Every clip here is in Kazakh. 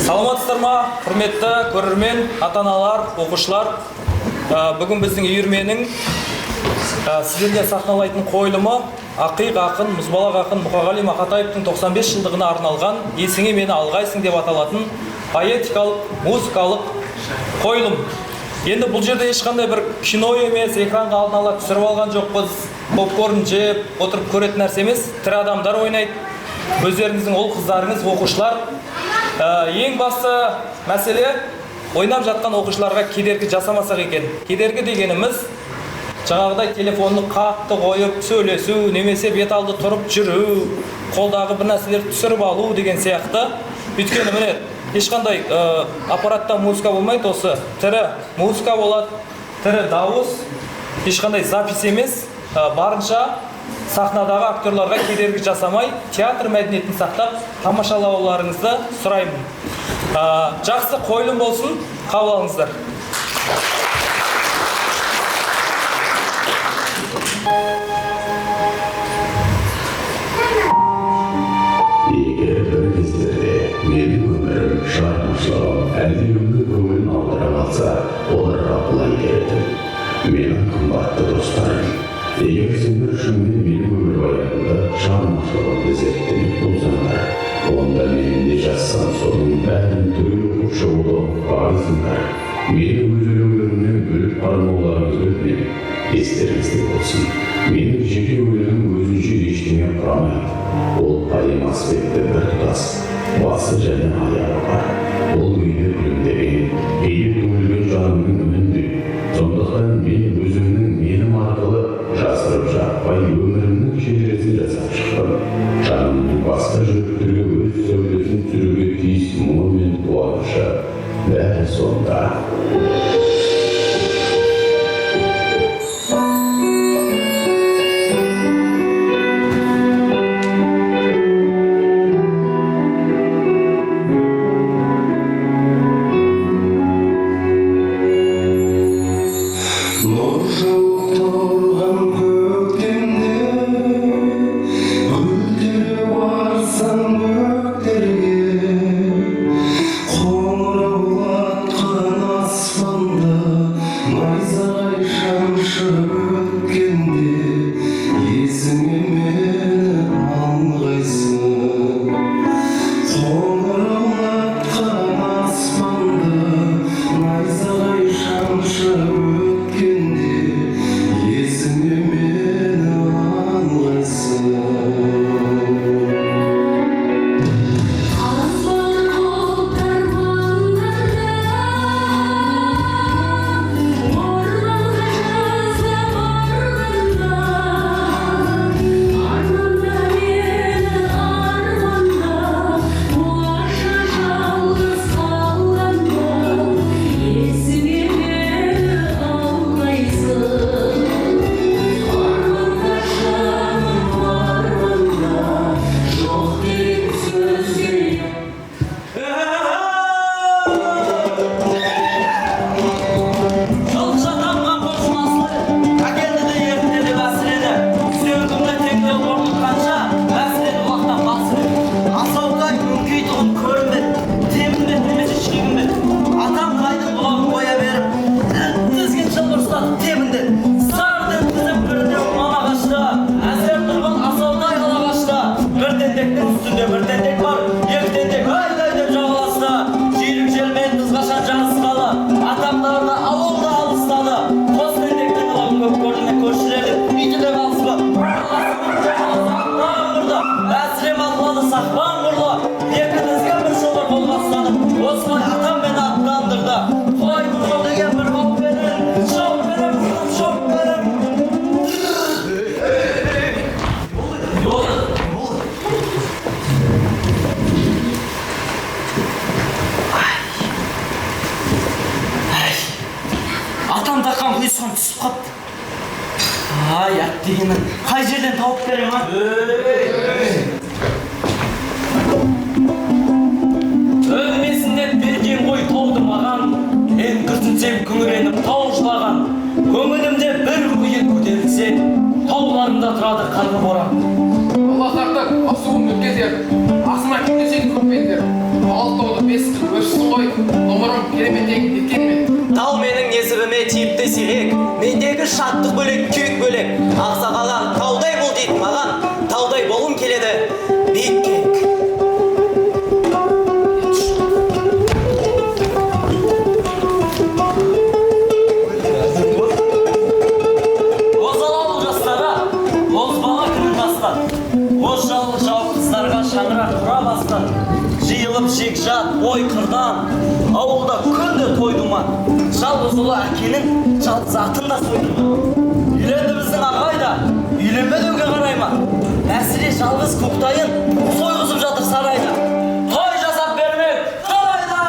Саламатсыздар ма, құрметті көрермен, ата-аналар, оқушылар. Бүгін біздің үйірменің сіздерге сахналайтын қойылымы Ақиқ ақын, мұзбалақ ақын Мұқағали Мақатаевтың 95 жылдығына арналған «Есіңе мені алғайсың» деп аталатын поэтикалық, музыкалық қойылым. Енді бұл жерде ешқандай бір кино емес, экранға алдын ала түсіріп алған жоқпыз. Попкорн жеп, отырып көретін нәрсе емес, тірі адамдар ойнайды. Өздеріңіздің ол қыздарыңыз, оқушылар. Ең басты мәселе ойнап жатқан оқушыларға кедергі жасамасақ екен. Кедергі дегеніміз жаңағыдай телефонды қатты қойып сөйлесу, немесе бет алды тұрып жүру, қолдағы бір нәрселерді түсіріп алу деген сияқты. Өйткені міне ешқандай аппаратта музыка болмайды, осы тірі музыка болады, тірі дауыс, ешқандай запись емес, барынша сахнадағы актерларға кедергі жасамай, театр мәдениетін сақтап, тамашалауларыңызды сұраймын. Жақсы қойылым болсын, қабыл алыңыздар. Егер бір кездерде менің өмірім шығармашылығым әлдеуімді көңілін алдыра қалса, оларға былай келетін. Менің қымбатты достарым, егер сендер шынымен менің өмірбаянымды шығармашылығымды зерттемек болсаңдар, онда менің де жазсам соның бәрін түгел оқып шығуды парызыңдар. Менің өз өлеңдерімнен бөліп қарамауларыңызды өтінемін. Естеріңізде болсын, менің жеке өлеңім өзінше ештеңе құрамайды. Ол поэма аспекті бір тұтас, басы және аяғы бар. Ол мені күлімдеген, кейде түңілген жанымның үніндей. Сондықтан мен өзімнің менім арқылы жасырып жатпай өмірімнің шежіресін жасап шықтым. Жанымның басқа жүректерге өз сәулесін түсіруге тиіс мұңы мен қуанышы бәрі сонда. Қай жерден тауып берем, а? Өлмесінде берген ғой тауды маған, мен күрсінсем күңіреніп тау жылаған. Көңілімде бір күйік көтерілсе, тауларында тұрады қарлы боран. Allah saqlab, asуым өткезер. Асыма кім десең көппендер. Алтауды 5 қыл шаттық бөлек, күйік бөлек. Ақсақалаң таудай бол дейді маған, таудай болғым келеді биікке. Озалау жастарға, бозбала күн бастан, боз жалы жау қыздарға шаңырақ құра бастан, жиылып жекжат ой қырдан, ауылда күнде той думан, жалғыз ұлы әкенің жалғыз атын да сойдырған. Үйленді біздің ағай да, үйленбе деуге қарай ма? Әсіре жалғыз көктайын сойғызып жатыр сарайда. Той жасап бермек, тойда!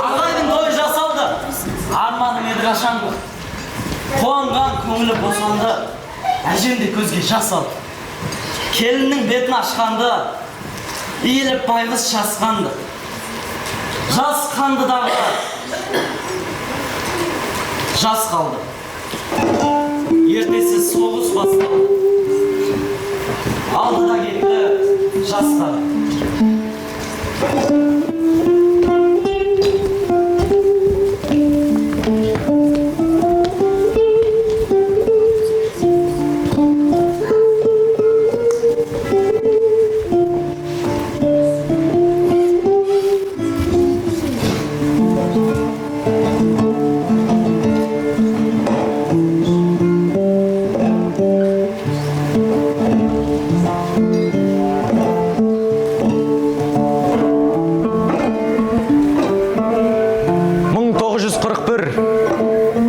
Ағайдың той жасалды, арманым еді қашанғы. Қуанған көңілі босанды, әжемде көзге жас алды. Келіннің бетін ашқанды, иіліп байғыз шасқанды. Жасқанды дағы, жас қалды. Ертесі соғыс басталды. Алдыда кетті жастар.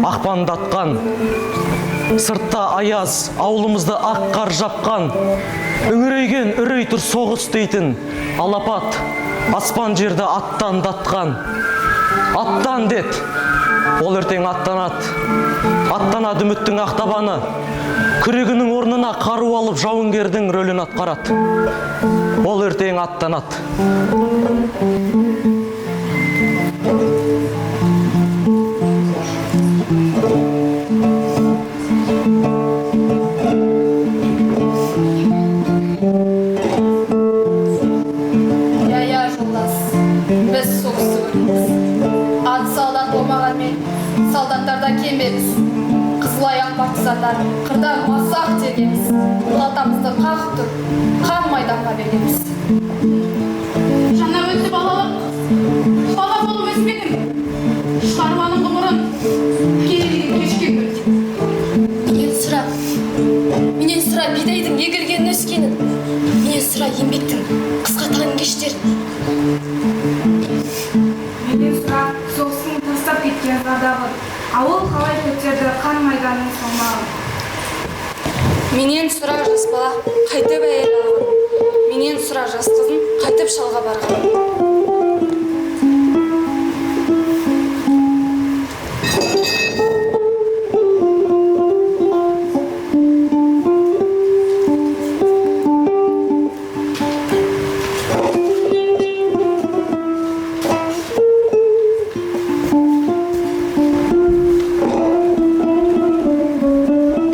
Ақпандатқан, сыртта аяз, аулымызды ақ қар жапқан, үңірейген үрей тұр соғыс дейтін, алапат, аспан жерді аттандатқан. Аттан дед, ол ертең аттанады үміттің ақтабаны, күрегінің орнына қару алып жауынгердің рөлін атқарады. Ол ертең аттанады. Солдаттарда кембеміз, қызыл аяқ партизандар, қырдан масақ тергеміз, ұлатамызды қағып тұр, қан майданға бергеміз. Жаңа өтті балалық, бала болып өсмедім, шаруаның ғұмырын керегіден кешкен көрдім. Менен сұра бидайдың егілген өскенін, менен сұра еңбектің қысқа таң кештерін. Менен сұра соғыстың тастап кеткен зардабын, ауыл қалай көтерді қан майданның салмағын. Менен сұра жас бала қайтып әйел алған, менен сұра жас қызын қайтып шалға барған.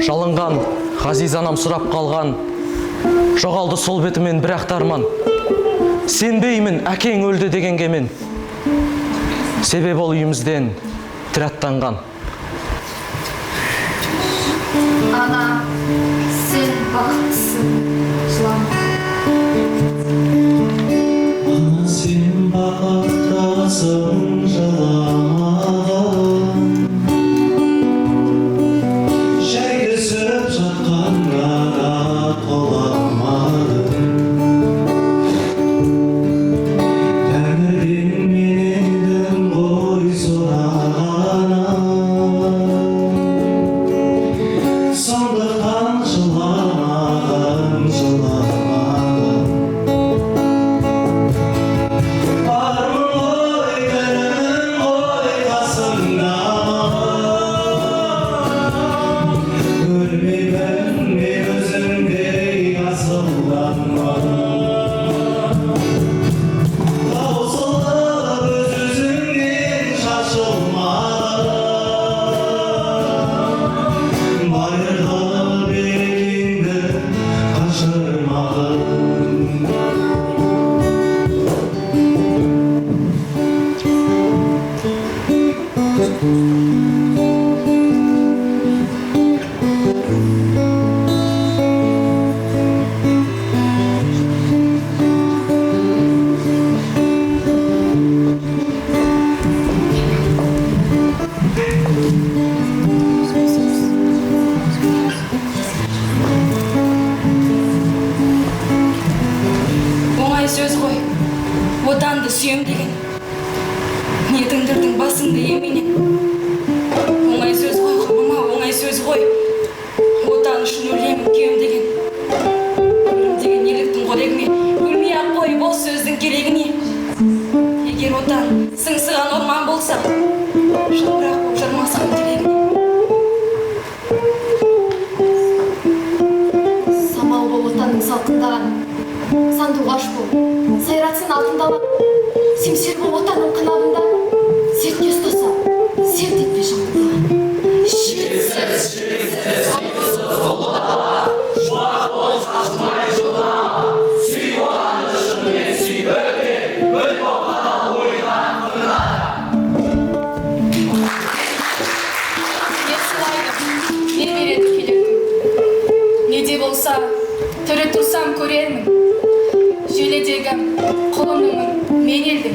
Жалынған, ғазиз анам сұрап қалған, жоғалды сол бетімен бір ақтарман. Сенбеймін, әкең өлді дегенге мен. Себеп ол үйімізден тіраттанған. Ана, сен бақыттысың, жылама. Ана, сен бақыттысың, жылама. Soğuktan семсер боп отаның қынабында сертке ұстаса серт етпей шамдыға Не береді келетін не де болса тірі тұрсам көрермін желедегі құлынымын мен елдің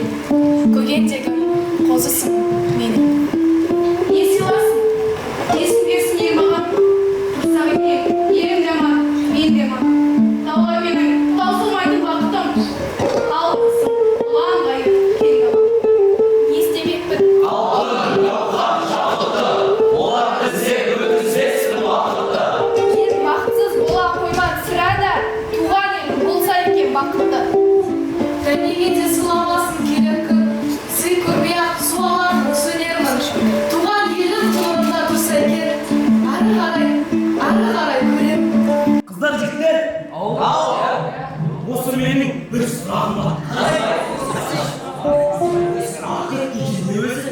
көгендегі қозысың менің не сыйласын есін берсін ел маған тұрсам екен елім де ма мен де ма тауға менің таусылмайтын бақытым алғысың ұлан ғайып кең дала не істемекпін Ел бақытсыз бола қойман сірә да туған ел болса екен бақытты. Тәнеге де сыйламасын келер күн, сый көрмей-ақ суаларын сөнермін. Туған елім тұғырында тұрса екен, ары қарай көремін. Қыздар, жігіттер, осы менің бір сұрағым бар. Ақыры дегені өзі?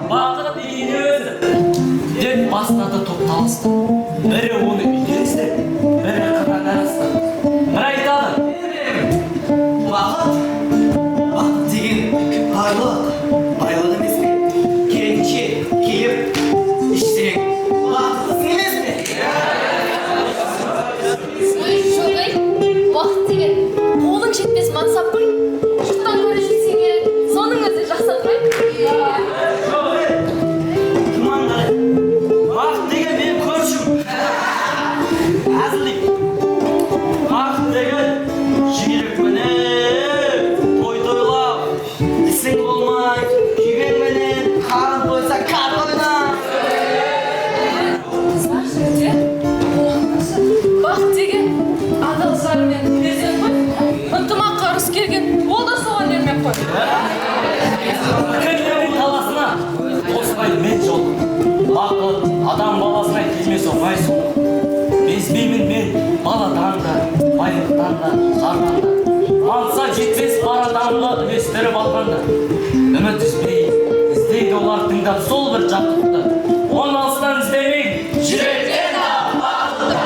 Ақыры дегені өзі? Деп бастады топталысты. Бірі оны үйденісті, бірі қыран арасты. Бір айтады. Бақыт деген байлық емес пе? Керісінше келіп ішсең бақыттысың емес пе? Ой, жоғай, уақыт деген қолың жетпес мансап қой. Жұрттан көре жетсең керек, соның өзі жақсы қой. Күмән қарай. Бақыт деген мен көршім. Әзілдік. Бақыт деген жүйрікменен той тойлап, ісің болмай, күйгенменен қан тойса карта ойнап. Бақыт деген адал жар мен перзент қой. Ынтымаққа ұрыс келген, ол да соған ермек қой. Үлкендердің таласына осылай мен жолдым. Бақыт адам баласына келмес оңай соны. Безбеймін мен баладан да, байлықтан да, жардан да. Аңса жетпес бар адамды үлестіріп алғанда. Үміт үзбей, іздейді олар тыңдап сол бір жақұтты. Оны алыстан іздемейді, жүректен да бақытты.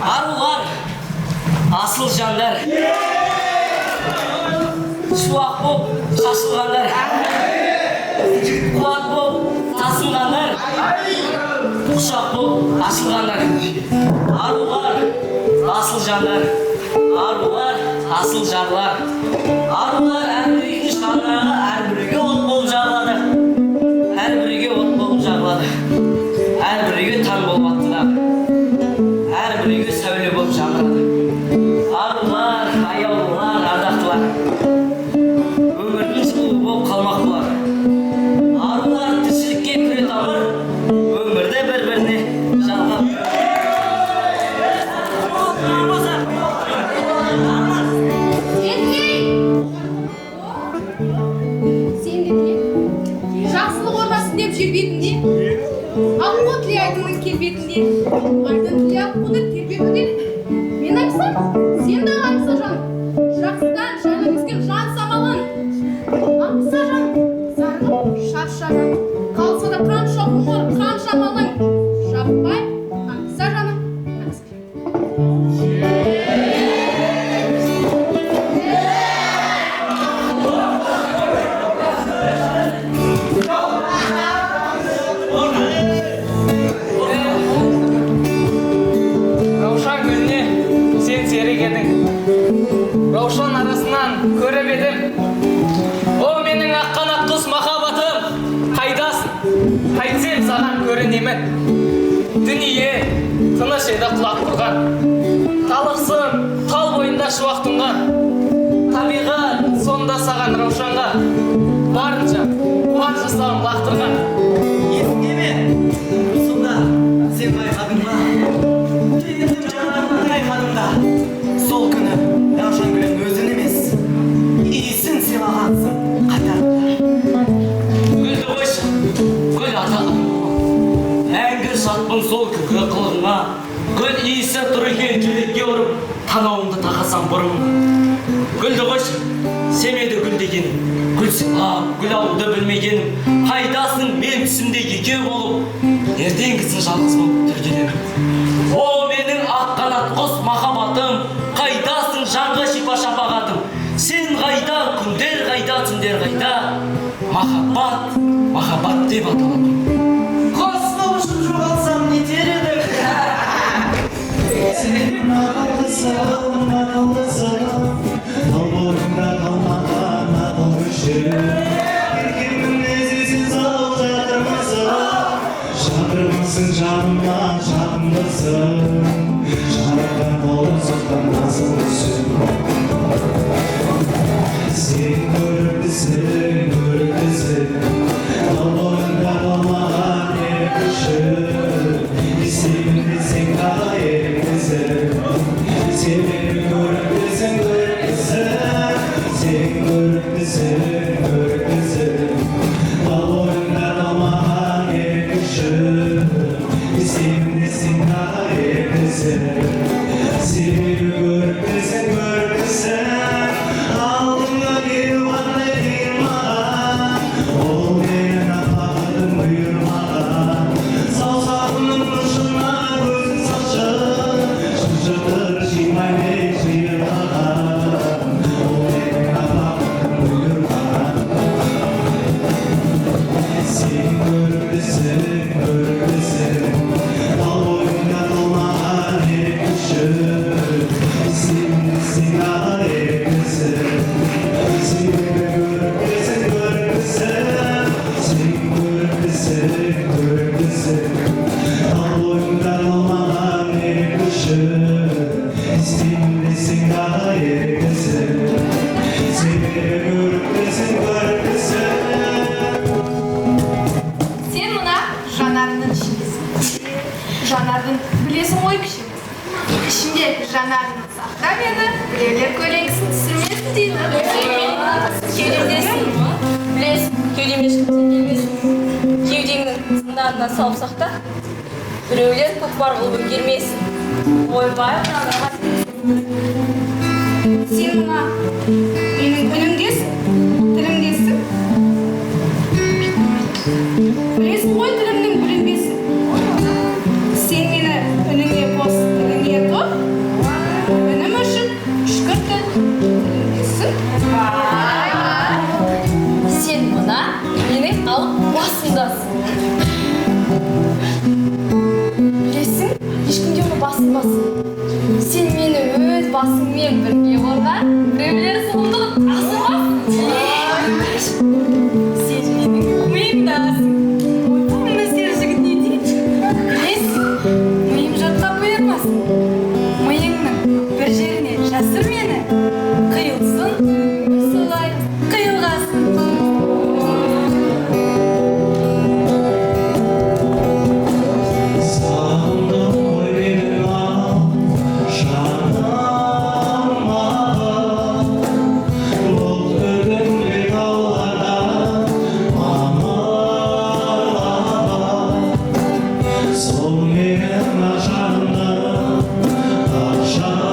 Арулар, асыл жандар, шуақ боп шашылғандар, қуат боп тасылғандар, құшақ боп ашылғандар. Арулар, асыл жандар, арулар, асыл жарлар. Арулар әрбірінің шаңырағы әрбірге от болып жағылады. Әрбірге от болып жағылады. Әрбірге таң болып аттылады. Әрбірге сәуле болып жанырады. Арулар, аяулылар, ардақтылар. Өмірдің сұлуы болып қалмақ болар. Арулар тіршілікке күре тамыр, өмірді бір-біріне жалғап. Сен де не? Жақсылық орнасын деп жер бетінде, аққу тілейтінің келбетінде, айдың тіле аққуды тербетуде. Мен айтсам, сен де қамса жаным, жақсыдан жаны өскен жан самалын. Қамса жаным, зарығып шаршадым, қалса да қанша ғұмыр, қанша малың. Жабықпай, қамса жаным, Раушан арасынан көріп едім. О, менің аққанат құс махаббатым, қайдасың? Қайтсем саған көрінемін. Дүние тыныш еді құлақ тұрған. Талықсың тал бойында шуақ тұнған. Табиғат сонда саған Раушанға барынша бар жасауын лақтырған. Есіңе ме? Сонда сен байқадың ба? Келдім жанарымнан байқадым да. Сол күні Раушан гүлін өзін емес, иісін сыйлағансың қатарында. Гүлді қойшы, гүл аталым. Мәңгі шатпын сол күнгі қылығыңа. Гүл иісі тұр екен жүрекке ұрып, танауыңды тақасам бұрымыңа. Гүлді қойшы, семеді гүл дегенім. Гүл сыйлап, гүл алуды білмегенім. Қайдасың мен түсімде екеу болып, ертеңгісін жалғыз болып түргенемін. О, менің ақ қанат құс махаббатым, қайдасың жанға шипа шапағатым. Сен қайда, күндер қайда, түндер қайда, махаббат, махаббат деп аталатын. Қосылып ұшып жоғалсам нетер едім? Сен ақылдысың, тал бойында қалмаған ақыл күші. Еркемнің езесін салып жатырмысың, жатырмысың жаныма жағымдысың. Жарыққан қолын соқтан насыл түсің. Сен көріктісің, тал бойында қалмаған ер күші. Естеймін десең дағы еріңдісің. Сен мені көріктісің, сен көріктісің. Тал бойында қалмаған ер күші. Естеймін десең дағы еріңдісің. Сен мені көріктісің. Алдыңа келу қандай қиын маған. Ол менің апағым бұйырмаған. Саусағымның ұшына көзін салшы. Шыншытыр жимай жиырмаған. Ол менің апағым бұйырмаған. Сен көріктісің. Тал бойында қалмаған ер күші. Сен ағы еріксің. Сен көріктісің. Тал бойында қалмаған ер күші. Сен ағы еріксің. Сен көріктісің. Сен мына жанардың ішіндесің. Жанардың білесің ғой кіші. Ішінде жанардың сақта мені, біреулер көлеңкісін түсірмесін дейді. Кеудемдесің, білесің, кеудемешін келмесін. Кеудеңнің зынданына салып сақта, біреулер көкпар қылып келмесін. Ойбай, мынаған. Сен мына менің үнімдесің, тілімдесің. Білесің ғой тілімнің бүлінбесін. Сен мені үніңе қос, тіліңе тоқ. Үнім үшін үшкірті тілімдесің. Сен мына менің алып басымдасың. Білесің, ешкімге оны басынбасың. Сен мені өз басыңмен бірге қорған, біреулер зұлымдығын асырмасың. Сен менің миымдасың. Ойпағымды сен жігіт не дейді? Білесің, миым жатқа бұйырмасын. Миыңның бір жеріне жасыр мені. Қиылсын, солай қиылғасын. Сағындым ғой менің ау, жаным ау. Бұл күнде тауларда мамыр. Сол менің ақ жанымның ақ жарым.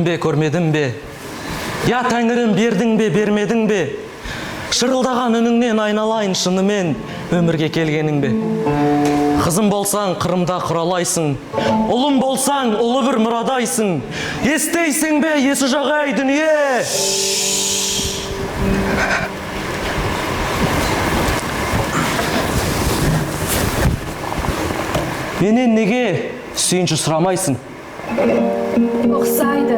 бе, көрмедім бе? Я Тәңірім, бердің бе, бермедің бе? Шырылдаған үніңнен айналайын шынымен өмірге келгенің бе? Қызым болсаң, Қырымда құралайсың, ұлым болсаң, ұлы бір мұрадайсың. Естейсің бе, есі жағай дүние? Менен неге сүйінші сұрамайсың? Ұқсайды,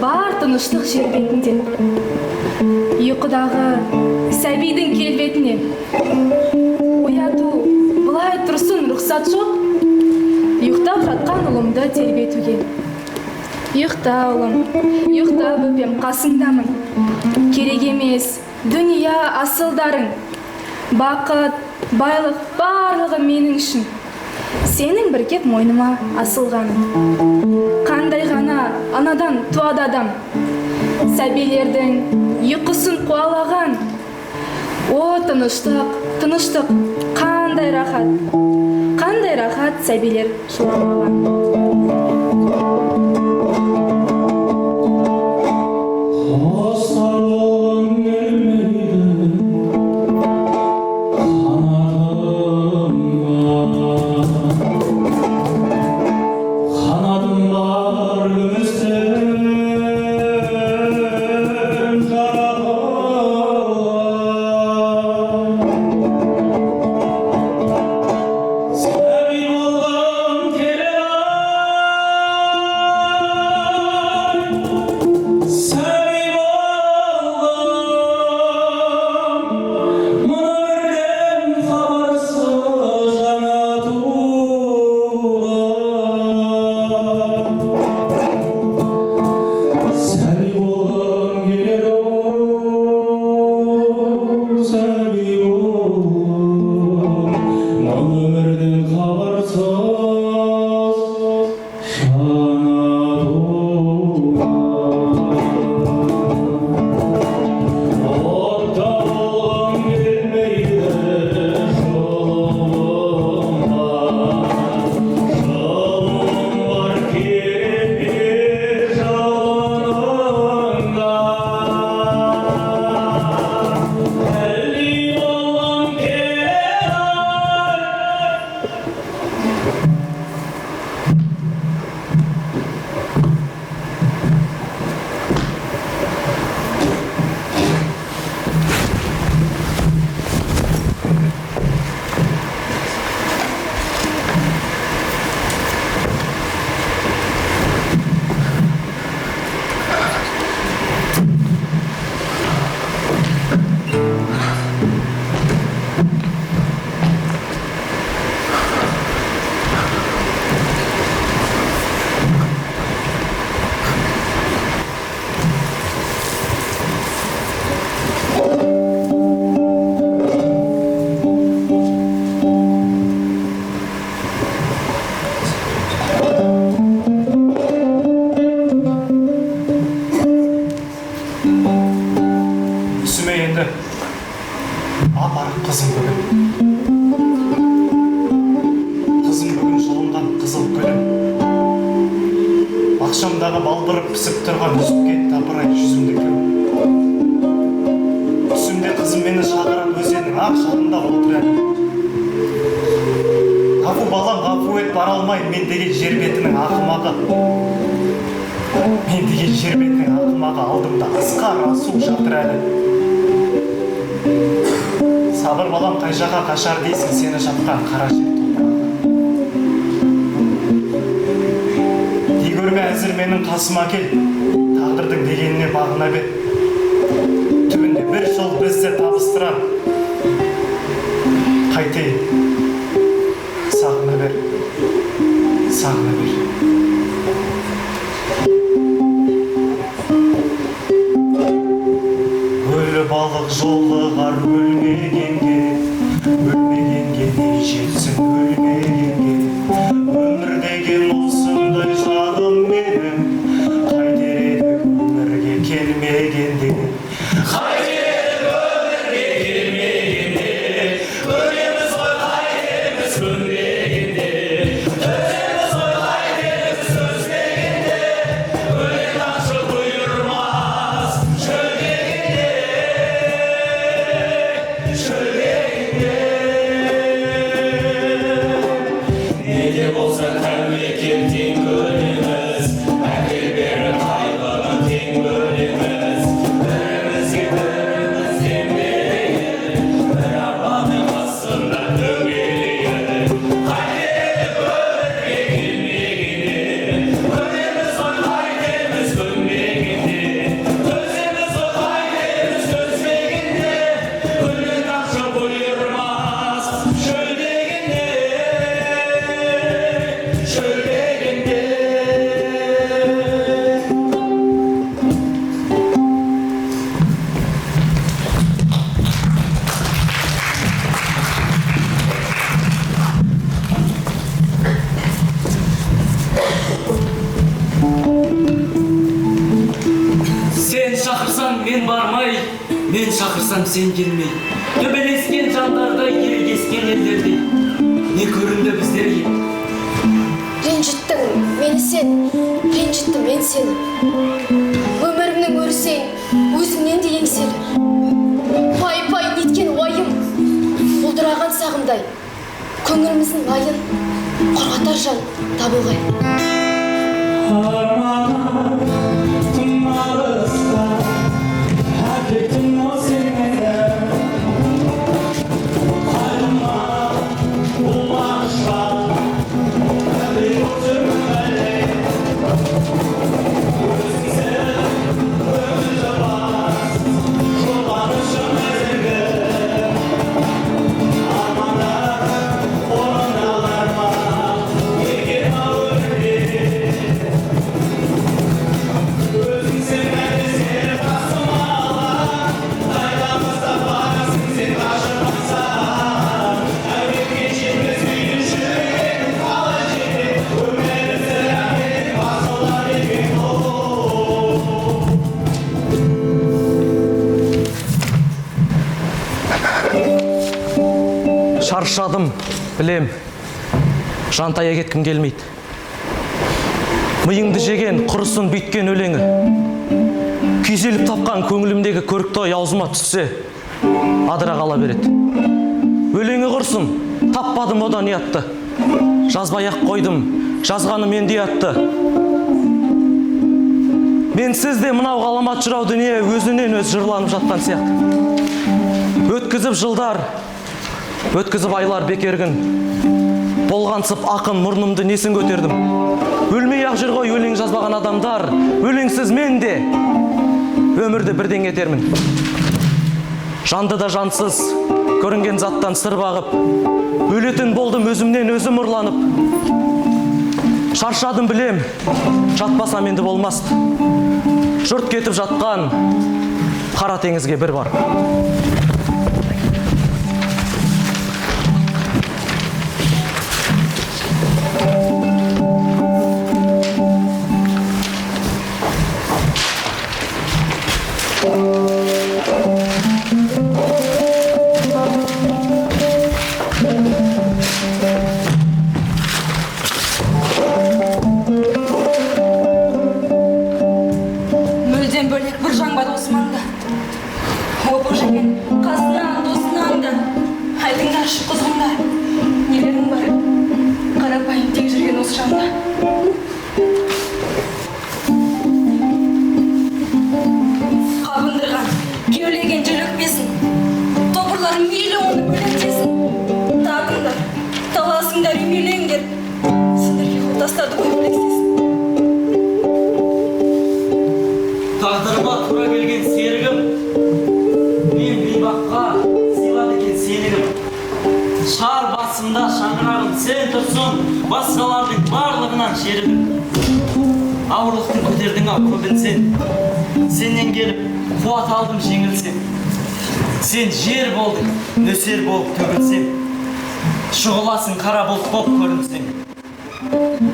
бар тыныштық жер бетінде. Ұйқыдағы сәбидің келбетіне. Ояту, бұлай тұрсын рұқсат жоқ. Ұйықтап жатқан ұлымды тербетуге. Ұйықта ұлым, ұйықта бөпем қасыңдамын. Керек емес, дүния асылдарың. Бақыт, байлық барлығы менің үшін. Сенің бір кеп мойныма асылғаның. Қандай ғана анадан туады адам. Сәбилердің ұйқысын қуалаған. О, тыныштық, тыныштық, қандай рахат сәбилер жыламаған. Ақшамдағы балбырып пісіп тұрған үзікке тапырай жүзімді кім. Түсімде қызым мені шақырып өзеннің ақ шағында отырады. Ғафу балам, ғафу ет, бара алмайын мен деген жер бетінің ақымағы. Мен деген жер бетінің ақымағы алдымда асқар асу жатыр әлі. Сабыр балам, қай жаққа қашар дейсің сені шапқан қара жер топырағы. Көрме әзір менің қасыма кел, тағдырдың дегеніне бағына бет. Түбінде бір жол бізді табыстырар. Қайтейін, сағына бер, сағына бер. Өлі балық жолығар өлмегенге, өлмегенге не жетсін өлмегенге. Өмір деген осындай жағым менің, қайтер еді өмірге келмегенде. Қайтер еді өмірге келмегенде, өлеміз ғой қайтеміз көнбегенде. Өлеміз ғой қайтеміз de bolsa tәуекел тең көреміз, әкел бері қайғыны тең бөлеміз. Бірімізге біріміз дембелейік, бір арбаның астында дөңгелейік. Қайтеді өмірге келмегенде, көреміз ғой қайтеміз көнбегенде. Көземіз ғой қайтеміз көзбегенде, күлген ақша бұйырмас шөлдегенде, шөлдегенде. Sen шақырсаң мен бармай, мен шақырсам сен келмей. Төбелескен жандардай, ерегескен елдердей. Не көрінді біздерге? Ренжіттің мені сен, ренжіттім мен сені. Өмірімнің өрісең, өзіңнен де еңселі. Пай-пай неткен уайым, бұлдыраған сағымдай. Көңіліміздің лайын, қорғатар жан табылғай. Шаршадым, білем. Жантая кеткім келмейді. Миыңды жеген, құрысын бүйткен өлеңі. Күйзеліп тапқан көңілімдегі көрікті ой аузыма түссе, адыра қала береді. Өлеңі құрсын, таппадым одан ұятты. Жазбай-ақ қойдым, жазғаны менде ұятты. Менсіз де мынау ғаламат жырау дүние өзінен өз жырланып жатқан сияқты. Өткізіп жылдар, өткізіп айлар бекергін. Болғансып ақын мұрнымды несін көтердім. Өлмей ақ жүр ғой өлең жазбаған адамдар, өлеңсіз мен де өмірді бірден кетермін. Жанды да жансыз, көрінген заттан сыр бағып, өлетін болдым өзімнен өзім ұрланып. Шаршадым білем, жатпасам енді болмасты. Жұрт кетіп жатқан қара теңізге бір бар. Мүлден бөлек бір жан бар османда. Опық жеген қасынан, досынан да. Айтыңдаршы құзғындар, нелерің бар? Қарапайым тек жүрген осы жанда. Қабындырған, кеулеген жүлікпесін. Тобырлар миллионы бөлектесін. Тағыңдар, таласыңдар, үймелеңдер. Сендерге қол тастады ғой білексесін. Тағдырыма тура келген серігім, мен бейбаққа сыйлады екен сенігім. Шар басымда шаңырағым сен тұрсын, басқалардың барлығынан жерігім. Ауырлықтың көтердің ау көбін сен. Сенен келіп қуат алдым жеңілсем. Сен жер болдың, нөсер болып төгілсем. Шұғыласың қара бұлт боп көрінсең.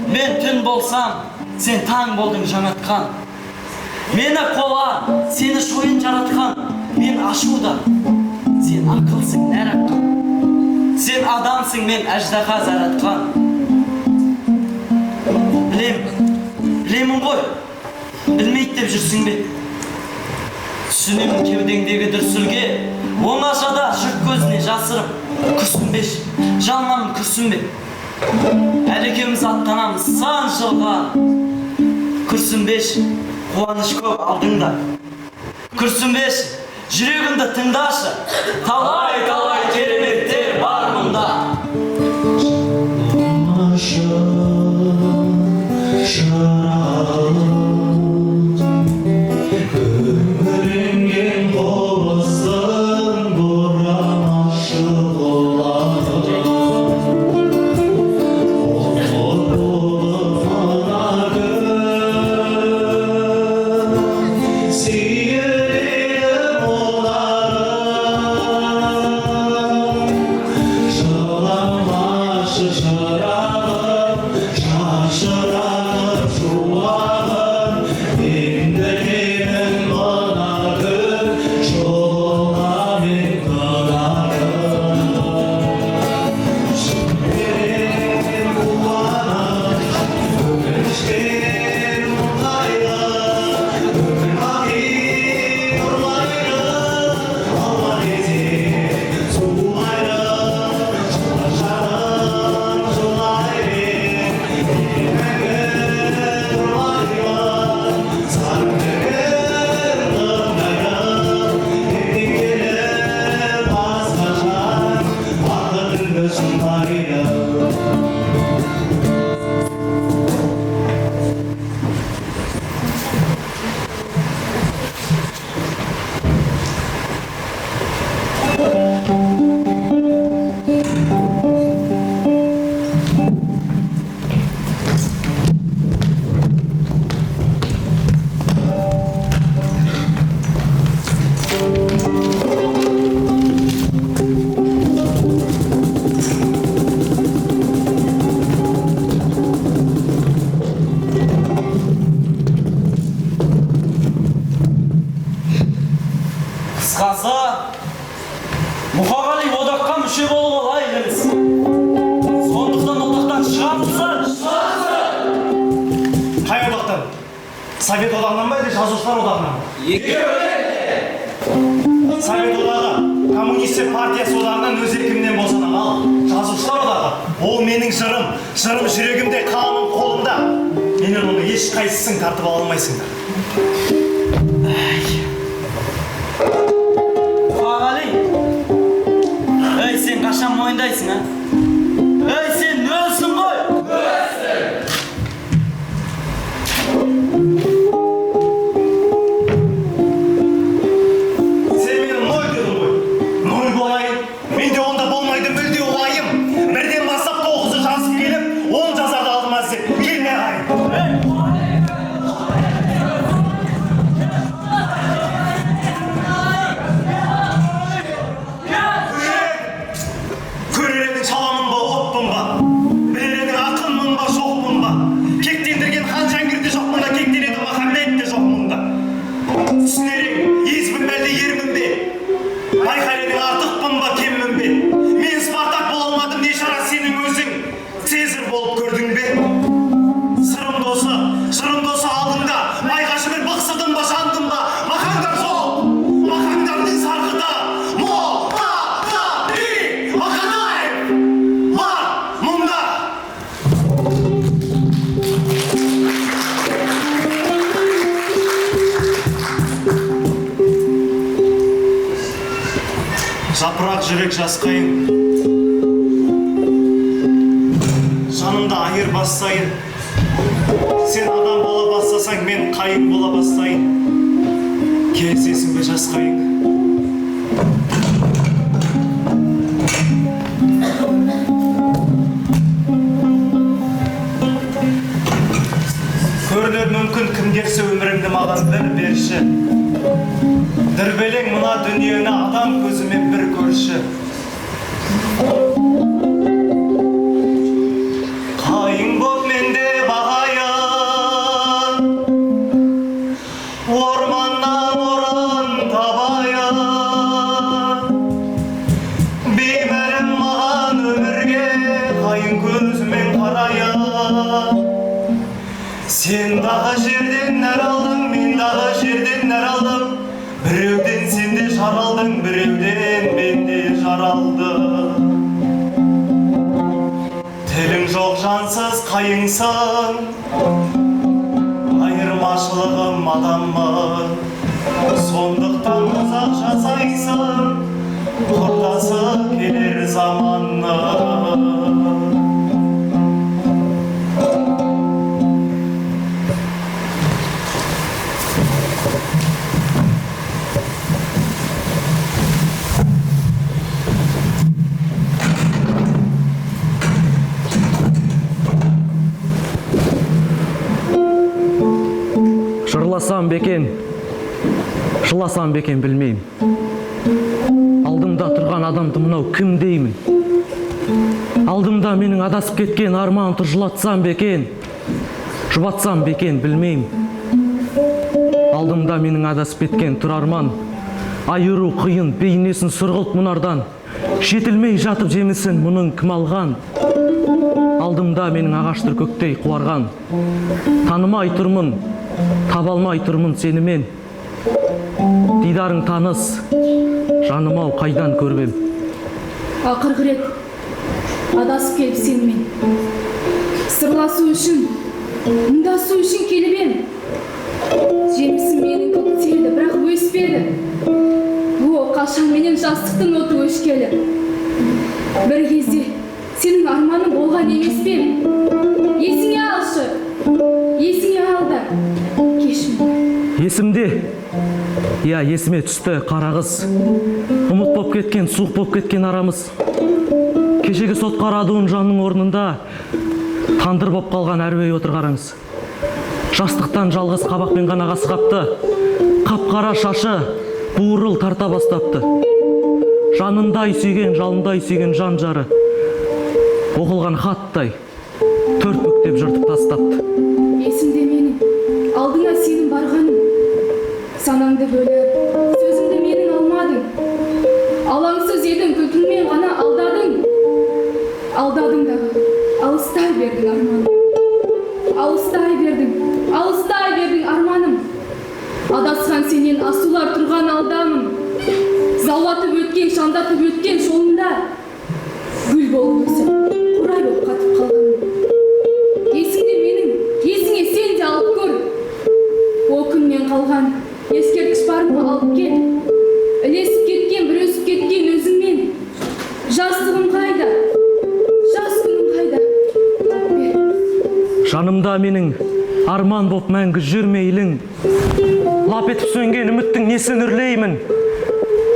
Мен түн болсам, сен таң болдың жаңатқан. Мені қола, сені шойын жаратқан. Мен ашуда, сен ақылсың нәр аққан. Сен адамсың, мен әждаға заратқан. Білемін ғой, білмейді деп жүрсің бе? Түсінемін кеудеңдегі дүрсілге, оңашада жұрт көзіне жасырып, күрсінбеш, жаннамын күрсінбе. Әлі екеуміз аттанамыз сан жылға. Күрсінбеш, қуаныш көп алдыңда. Күрсінбеш, жүрегімді тыңдашы. Талай кереметтер бар мұнда. Көңіліңнен қобыздың бұран ашық олады. Ол болып ана күн сүйеледім оларын. Жыламашы шырағым, шашырағым шуағым, енді менің мына күн жолыңа мен қырағым. Шынымен қуанам, өкініштен мұңайды, өкіл-ағи ұрлайды, алма кезек суылайды, жаным жылайды, менің ұрлайды, саркігін ыңғайым, ертең келіп басқаша бақытыңды шыңдайды. Қысқасы, Мұқағали одаққа мүше болып алайық емес. Сондықтан одақтан шығамыздар. Қай одақтан? Совет одағынан ба, әлде жазушылар одағынан ба? Совет одағы, коммунистер партиясы одағынан өз еркімнен босанам. Ал жазушылар одағы, ол менің жырым. Жырым жүрегімде, қаламым қолымда. Менен оны ешқайсысын тартып ала алмайсыңдар. Мұқағали, өй сен қашан мойындайсың, а? Өй сен өлсің ғой? Сен мені ноль дедің ғой. Ноль болайын. Менде онда болмайды мүлде уайым. Бірден бастап 9-ы жазып келіп, 10 жазарды алдыма іздеп келме ағайын. Көрер едің шаламын ба, отпын ба? Білер едің ақынмын ба, жоқпын ба? Кектендірген хан Жәңгір де жоқ мұнда, кектенеді Махамбет те жоқ мұнда. Түсінер ең, езбін бәлде ермін бе? Байқар едің артықпын ба, кеммін бе? Мен Спартак бола алмадым, не шара сенің өзің Цезарь болып көрдің бе? Сырым досы алдыңда, майғашы бір бықсыдым ба, жандым ба? Махаңдар сол, махаңдардың сарқыты, Мұқағали Мақатаев бар мұнда. Жапырақ жүрек жасқайын, жанымда айыр бассайын. Сен адам бола бастасаң, мен қайын бола бастайын. Келісесің бе жасқайын? Көрінер мүмкін кім керсе өміріңді маған бір берші. Дүрбелең мына дүниені адам көзімен бір көрші. Қайың боп менде бағайын, орманнан орын табайын. Беймәлім маған өмірге қайың көзімен қарайын. Сен дағы жерден нәр алдың, мен дағы жерден нәр алдым. Біреуден сен де жаралдың, біреуден мен де жаралдым. Тілің жоқ жансыз қайыңсың, айырмашылығым адаммын, сондықтан ұзақ жасайсың, құртасы келер заманның. Жырласам бекен, жыласам бекен білмеймін. Алдымда тұрған адамды мынау кім деймін? Алдымда менің адасып кеткен арманымды жылатсам бекен, жұбатсам бекен білмеймін. Алдымда менің адасып кеткен тұр арман, айыру қиын бейнесін сұрғылт мұнардан, жетілмей жатып жемісін мұның кім алған? Алдымда менің ағаштыр көктей қуарған, танымай тұрмын, таба алмай тұрмын сенімен. Дидарың таныс, жаным-ау қайдан көрбем. Ақырғы рет адасып келіп сенімен. Сырласу үшін, мұңдасу үшін келіп ем. Жемісім менің көктейді, бірақ өспеді. О, қашан менен жастықтың оты өшкелі. Бір кезде сенің арманың болған емес пе? Есіңе алшы, есіңе ал да, кеш мені. Есімде, я есіме түсті қарағыз. Ұмыт боп кеткен, суық боп кеткен арамыз. Кешегі сот қарадуын жанның орнында тандыр боп қалған әруей отыр қараңыз. Жастықтан жалғыз қабақпен ғана қасқапты. Қап-қара шашы буырыл тарта бастапты. Жанындай сүйген, жалындай сүйген жан жары оқылған хаттай төрт бүктеп жыртып тастапты. Есімде менің, алдыңа сенің барғаның. Санаңды бөліп, сөзімді менің алмадың. Алаңсыз едің, күлкіңмен ғана алдадың. Алдадың дағы, алыстай бердің арманым. Алыстай бердің арманым. Адасқан сенен асулар тұрған алдамын. Заулатып өткен, шандатып өткен жолында гүл болып өсіп, қурай болып қатып қалғаным. Есіңде менің, есіңе сен де алып көр. О күннен қалған ескерткіш бар ма, алып кел. Ілесіп кеткен, бір өсіп кеткен өзіңмен. Жастығым қайда? Жас күнім қайда? Бер. Жанымда менің арман боп мәңгі жүрмейлің. Лап етіп сөнген үміттің несін үрлеймін.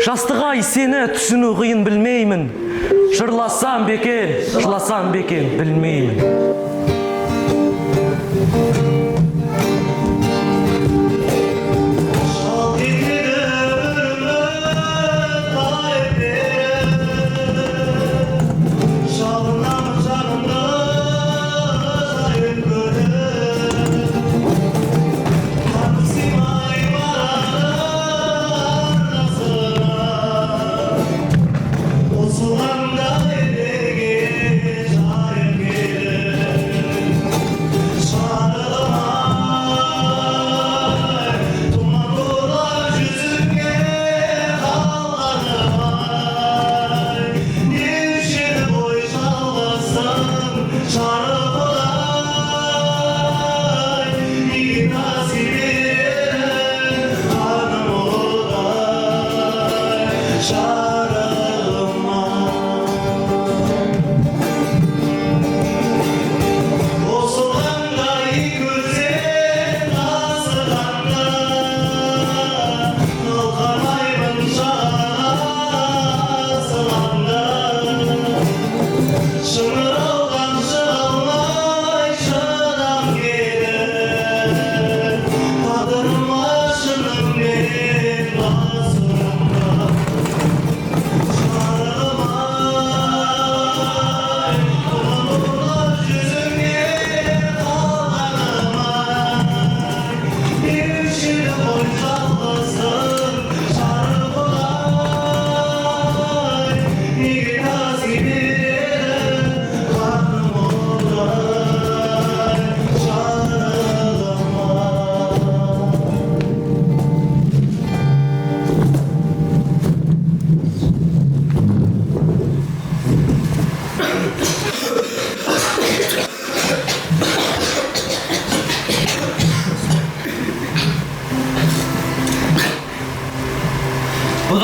Жастығай сені түсіну қиын білмеймін. Жырласам бекен, жыласам бекен білмеймін.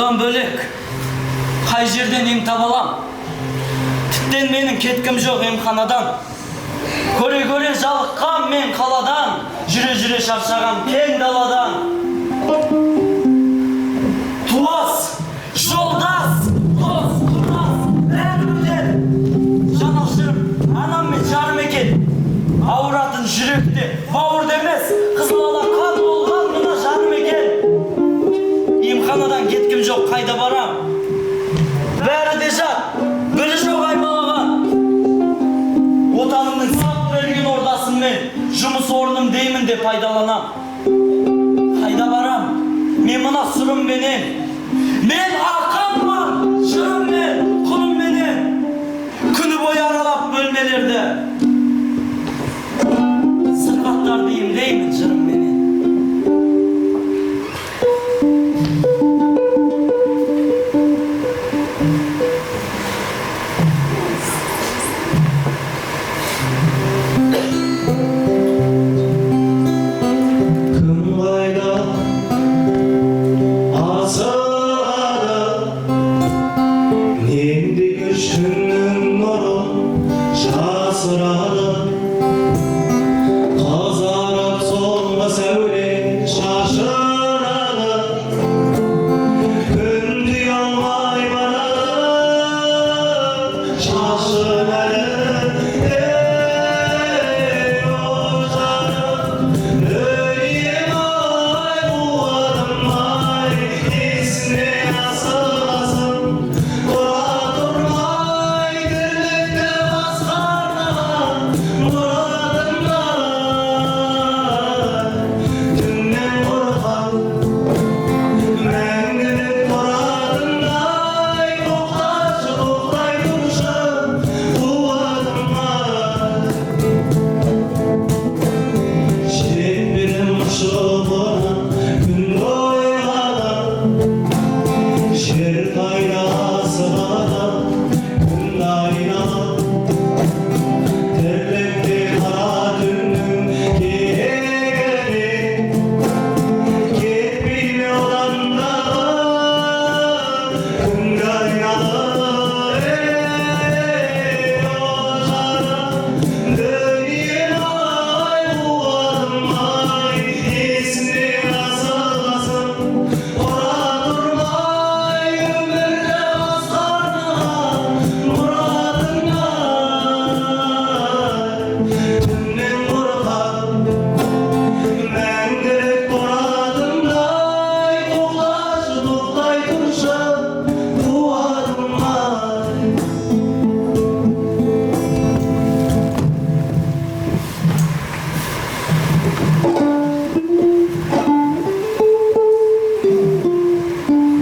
Одан бөлек, қай жерден ем таба алам? Тіптен менің кеткім жоқ емханадан. Көре-көре жалыққам мен қаладан, жүре-жүре шаршағам кең даладан. Туас, жолдас, дос, құрдас, бәрімден. Жанашыр, анам мен жарым екен. Ауыратын жүректе, бауырды емес, қызыл қан болған мына жарым екен. Емханадан кеткім жоқ, қайда барам? Бәрі де жат, бірі жоқ аймалаған. Отанымның сақ берген ордасын мен, жұмыс орным деймін де пайдаланам. Қайда барам? Мен мына сұрым менен. Мен арқамман, жырым мен, құлым менен. Күні бойы аралап бөлмелерді. Сырқаттарды емдеймін жырым менен.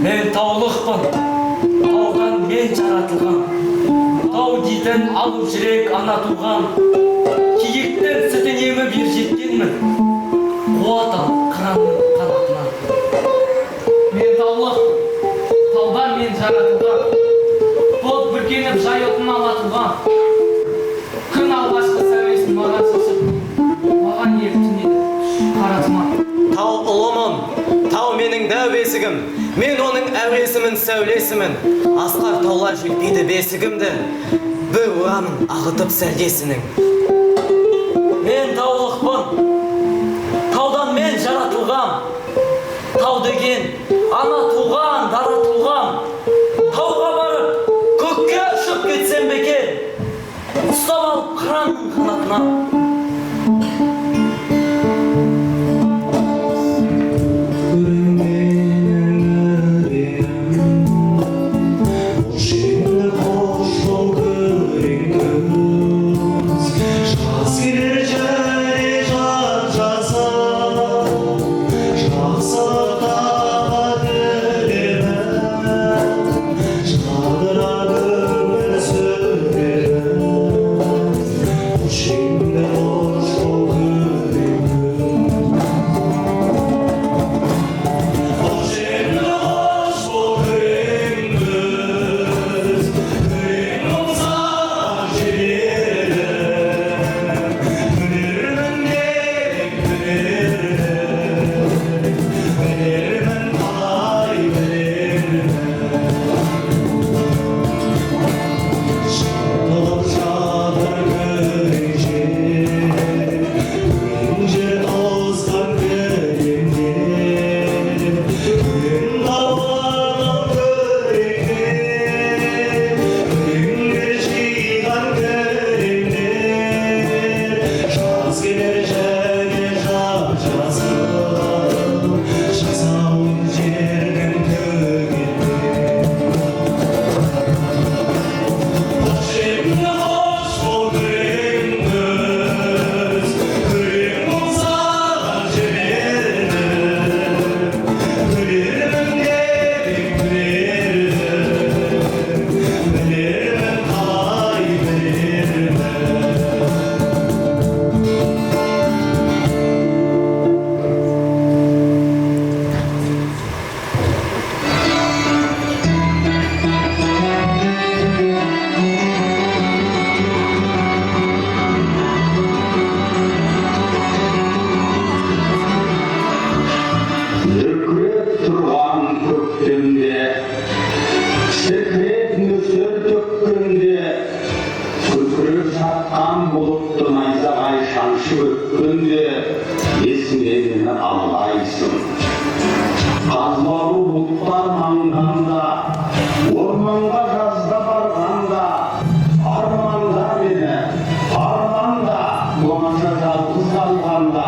Мен таулықпын, таудан мен жаратылған. Тау дейтін алып жүрек ана туған. Киіктен сүтін еміп ер жеткенмін. Қуат ал қыранның қанатынан. Мен таулықпын, таудан мен жаратылған. Бұлт бүркеніп жай отын алатылған. Күн алғашқы сәулесін маған шашып, маған ертінеді қара тұман. Тау ұлымын, тау менің дәу бесігім. Мен оның әуесімін, сәулесімін. Асқар таулар желпейді бесігімді. Бір ұрамын ағытып сәлдесінің. Мен таулықпын, таудан мен жаратылғам. Тау деген ана туған, дара туған. Тауға барып, көкке ұшып кетсем бекен. Ұстап алып қыранның қанатынан. Жақсылыққа жаз келер және жап-жасыл жасауын жердің төгеді қош енді қош бол күреңіз күрең болса жіберді күлермін деп күлермін білермін қалай білермін Дүркіреп тұрған көктемде, секіреп нөсер төккенде, күркіреп жатқан бұлтты найзағай шаншып өткенде, есіңе мені алғайсың. Қазбалу бұлттар маңданда, орманға жазда барғанда, арманда мені, арманда, оңаша жалғыз қалғанда,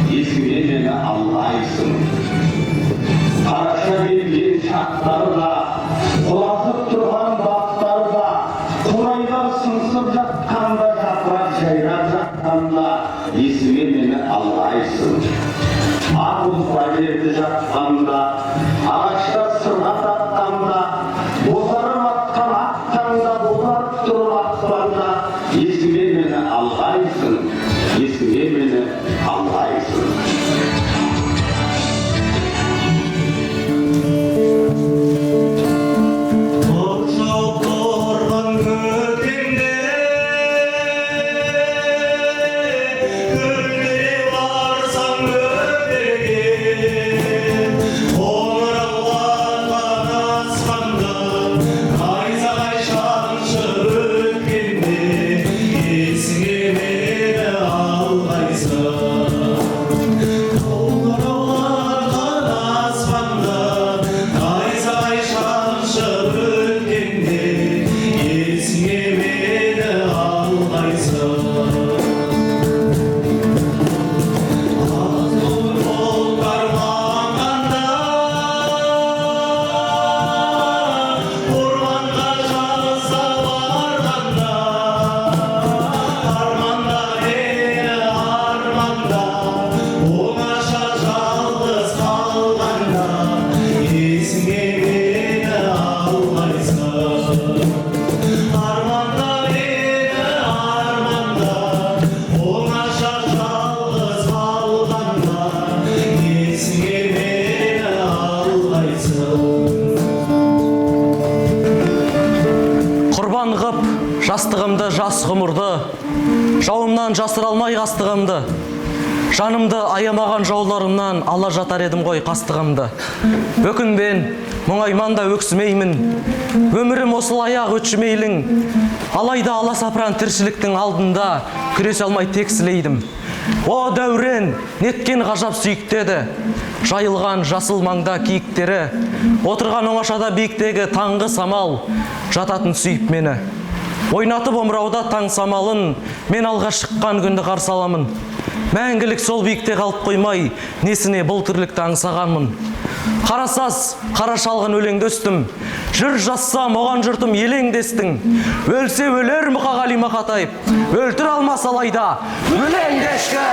есіңе мені алғайсың. Қараша келген шақтарда, құлазып тұрған бақтарда, қурайлар сыңсып жатқанда, жапырақ жайрап жатқанда, есіңе мені алғайсың. Арбұз бәлерді жатқанда, ағаштар сырға таққанда, бозарып атқан ақ таңда, бозарып тұрып аспанда, есіңе мені алғайсың, есіңе мені алғайсың. Торжау тұрған көктемде көктемде барсам көктемге қоңырауланған аспанда найзағай шаншып өткенде есіңе мені алғайсың. Қоңырауланған аспанда найзағай шаншып өткенде есіңе мені алғайсың. Азуын бұлттар маңғанда, орманға жазда барғанда, арманда мені арманда, оңаша жалғыз қалғанда, есіңе мені алғайсың. Арманда мені арманда, оңаша жалғыз қалғанда, есіңе мені алғайсың. Құрбан ғып жастығымды, жас ғұмырды, жауымнан жасыра алмай қастығымды, жанымды аямаған жауларымнан ала жатар едім ғой қастығымды. Өкінбен, мұңайман да өксімеймін, өмірім осылай-ақ өтшімейлің, алайда аласапыран тіршіліктің алдында күресе алмай тексілейдім. О дәурен, неткен ғажап сүйіктеді, жайылған жасыл маңда киіктері, отырған оңашада биіктегі таңғы самал, жататын сүйіп мені. Ойнатып омырауда таң самалын, мен алға шыққан күнді қарсы аламын. Мәңгілік сол биікте қалып қоймай, несіне бұл тірлікті аңсағанмын. Қарасаз, қара шалғын өлеңді өстім, жүр жазсам оған жұртым елеңдестің. Өлсе өлер Мұқағали Мақатаев, өлтір алмас алайда өлең кешкі.